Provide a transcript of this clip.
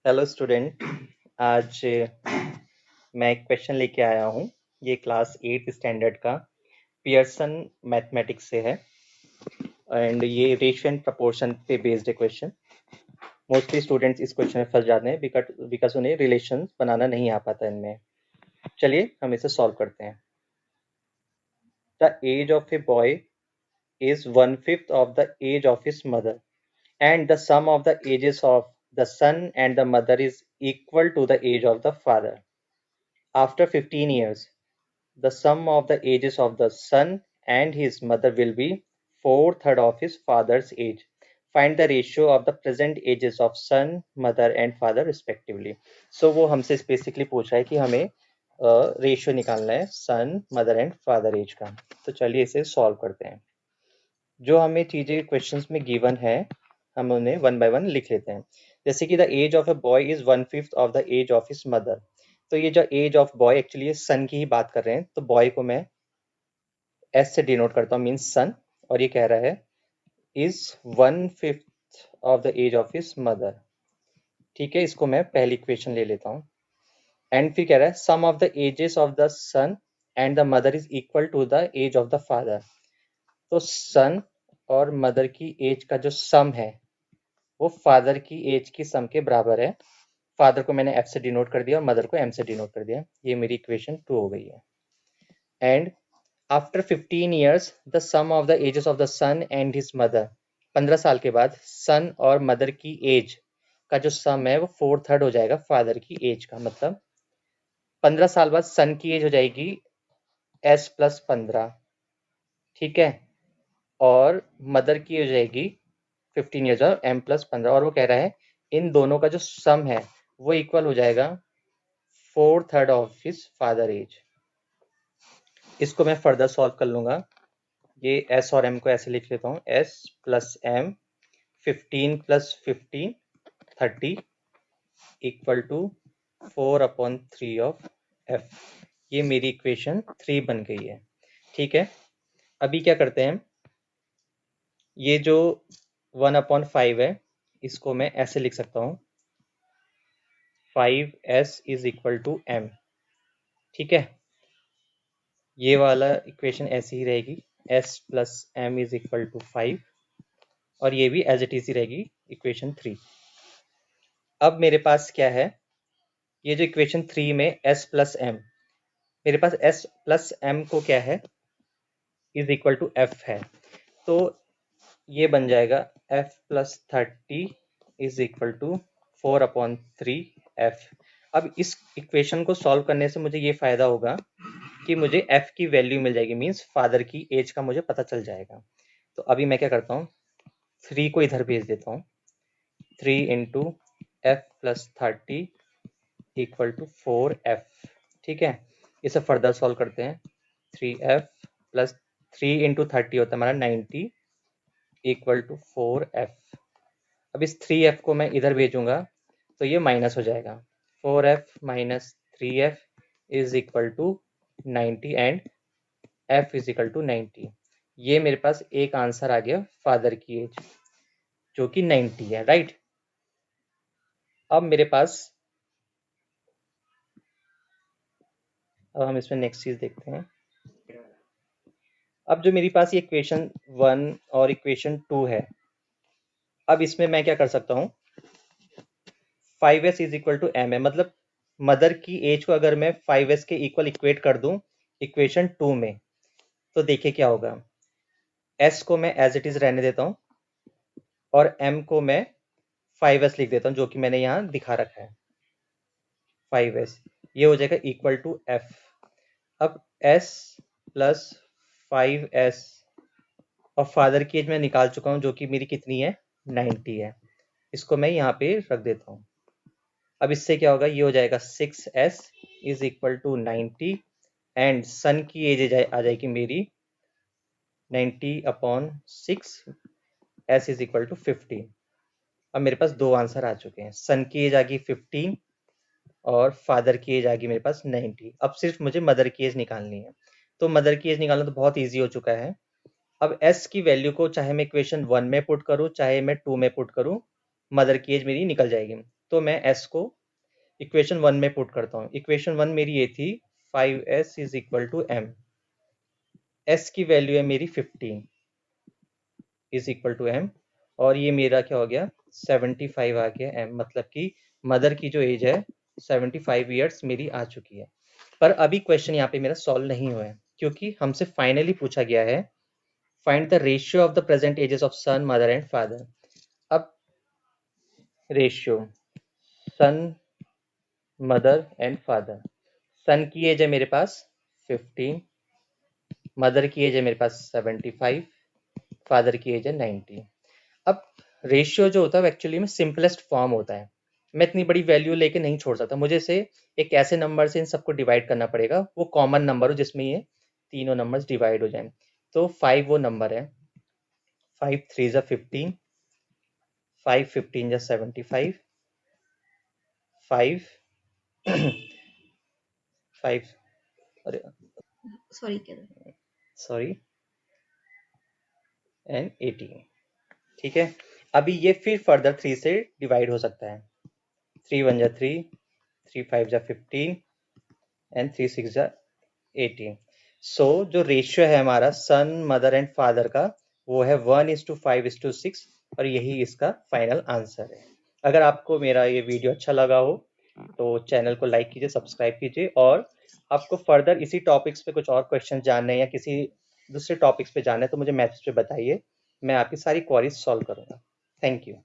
Hello student. आज मैं एक क्वेश्चन लेके आया हूँ। ये क्लास 8 स्टैंडर्ड का पियर्सन मैथमेटिक्स से है एंड ये रेशियो एंड प्रपोर्शन पे बेस्ड है क्वेश्चन। मोस्टली स्टूडेंट्स इस क्वेश्चन में फंस जाते हैं बिकॉज उन्हें रिलेशन बनाना नहीं आ पाता इनमें। चलिए हम इसे सॉल्व करते हैं। The age of a boy is 1/5 of the age of his mother and the sum of the ages of the son and the mother is equal to the age of the father. After 15 years, the sum of the ages of the son and his mother will be 4/3 of his father's age. Find the ratio of the present ages of son, mother and father respectively. So वो हमसे basically पूछ रहा है कि हमें ratio निकालना है सन, mother and father as का। तो चलिए इसे सॉल्व करते हैं। जो हमें चीजें क्वेश्चंस में गिवन है हम उन्हें वन बाय वन लिख लेते हैं। जैसे कि the age of a boy is 1/5 of the age of his mother. तो ये जो age of boy actually son की ही बात कर रहे हैं, तो बॉय को मैं एस से डिनोट करता हूँ, मीन्स सन। और ये कह रहा है is 1/5 of the age of his mother. ठीक है, इसको मैं पहली इक्वेशन ले लेता हूँ। एंड फिर कह रहा है sum of the ages of the son and the mother is equal to the age of the father. तो सन और मदर की एज का जो सम है वो फादर की एज की सम के बराबर है। फादर को मैंने एफ से डिनोट कर दिया और मदर को एम से डिनोट कर दिया। ये मेरी इक्वेशन 2 हो गई है। And after 15 years the sum of the ages of the son and his mother. 15 साल के बाद सन और मदर की एज का जो सम है वो 4/3 हो जाएगा फादर की एज का। मतलब 15 साल बाद सन की एज हो जाएगी S+15, ठीक है, और मदर की हो जाएगी 15 ईयर्स और M+15। और वो कह रहा है इन दोनों का जो सम है वो इक्वल हो जाएगा 4/3 ऑफ हिज फादर एज। इसको मैं फर्दर सॉल्व कर लूंगा। ये S और M को ऐसे लिख लेता हूँ, S+M 15+15 30 equal to 4/3 of F। ये मेरी इक्वेशन 3 बन गई है। ठीक है, अभी क्या करते हैं, ये जो 1/5 है इसको मैं ऐसे लिख सकता हूँ 5S is equal to M। ठीक है, ये वाला इक्वेशन ऐसी ही रहेगी, S+M इज इक्वल टू 5 और ये भी एज इट इज ही रहेगी इक्वेशन 3। अब मेरे पास क्या है, ये जो इक्वेशन 3 में S+M, मेरे पास S+M को क्या है, इज इक्वल टू F है। तो ये बन जाएगा F+30 is equal to 4/3 F। अब इस इक्वेशन को सॉल्व करने से मुझे ये फायदा होगा कि मुझे F की वैल्यू मिल जाएगी, मीन्स फादर की एज का मुझे पता चल जाएगा। तो अभी मैं क्या करता हूँ, 3 को इधर भेज देता हूँ, 3 into F+30 equal to 4F। ठीक है, इसे फर्दर सॉल्व करते हैं। 3F प्लस 3 इंटू 30 होता है हमारा 90 इक्वल टू 4F। अब इस 3F को मैं इधर भेजूंगा तो ये माइनस हो जाएगा, 4F minus 3F is equal to 90 and F is equal to 90। ये मेरे पास एक आंसर आ गया फादर की एज जो कि 90 है, राइट। अब मेरे पास, अब हम इसमें नेक्स्ट चीज देखते हैं। अब जो मेरे पास ये इक्वेशन 1 और इक्वेशन 2 है, अब इसमें मैं क्या कर सकता हूँ, 5S is equal to M है, मतलब मदर की एज को अगर मैं 5S के इक्वल इक्वेट कर दूं इक्वेशन 2 में, तो देखिए क्या होगा। S को मैं एज इट इज रहने देता हूँ और M को मैं 5S लिख देता हूँ जो कि मैंने यहाँ दिखा रखा है 5S। ये हो जाएगा इक्वल टू F। अब S प्लस 5S और फादर की एज मैं निकाल चुका हूँ जो कि मेरी कितनी है, 90 है। इसको मैं यहाँ पे रख देता हूँ। अब इससे क्या होगा, ये हो जाएगा 6S is equal to 90 and son की एज आ जाएगी मेरी 90/6, S इज इक्वल टू 15। अब मेरे पास दो आंसर आ चुके हैं, सन की एज आ गई 15 और फादर की एज आ गई मेरे पास 90। अब सिर्फ मुझे मदर की एज निकालनी है। तो मदर की एज निकालना तो बहुत ईजी हो चुका है। अब S की वैल्यू को चाहे मैं इक्वेशन 1 में पुट करूँ चाहे मैं 2 में पुट करूँ, मदर की एज मेरी निकल जाएगी। तो मैं s को इक्वेशन 1 में पुट करता हूँ। इक्वेशन 1 मेरी ये थी 5s is equal to m, s की वैल्यू है मेरी 15 इज इक्वल टू m, और ये मेरा क्या हो गया 75 आ गया m, मतलब कि मदर की जो एज है 75 ईयर्स मेरी आ चुकी है। पर अभी क्वेश्चन यहाँ पे मेरा सॉल्व नहीं हुआ है, क्योंकि हमसे फाइनली पूछा गया है find the ratio of the present ages of son, mother and father. अब ratio son, mother and father, son की एज है मेरे पास 15, मदर की एज है मेरे पास 75, फादर की एज है 90। अब रेशियो जो होता है एक्चुअली में सिंपलेस्ट फॉर्म होता है, मैं इतनी बड़ी वैल्यू लेके नहीं छोड़ सकता, मुझे से एक ऐसे नंबर से इन सबको डिवाइड करना पड़ेगा वो कॉमन नंबर हो जिसमें ये तीनों नंबर्स डिवाइड हो जाएं। तो 5 वो नंबर है, 5 3 जा 15, 5 15 जा 75, 5 5 अरे सॉरी एंड 18। ठीक है, अभी ये फिर फर्दर 3 से डिवाइड हो सकता है, 3 1 जा 3, 3 5 जा 15 एंड 3 6 जा 18। सो जो रेशियो है हमारा सन, मदर एंड फादर का वो है 1:5:6, और यही इसका फाइनल आंसर है। अगर आपको मेरा ये वीडियो अच्छा लगा हो तो चैनल को लाइक कीजिए, सब्सक्राइब कीजिए, और आपको फर्दर इसी टॉपिक्स पे कुछ और क्वेश्चन जानने हैं या किसी दूसरे टॉपिक्स पे जानना है तो मुझे मैसेज पे बताइए, मैं आपकी सारी क्वेरीज सॉल्व करूंगा। Thank you.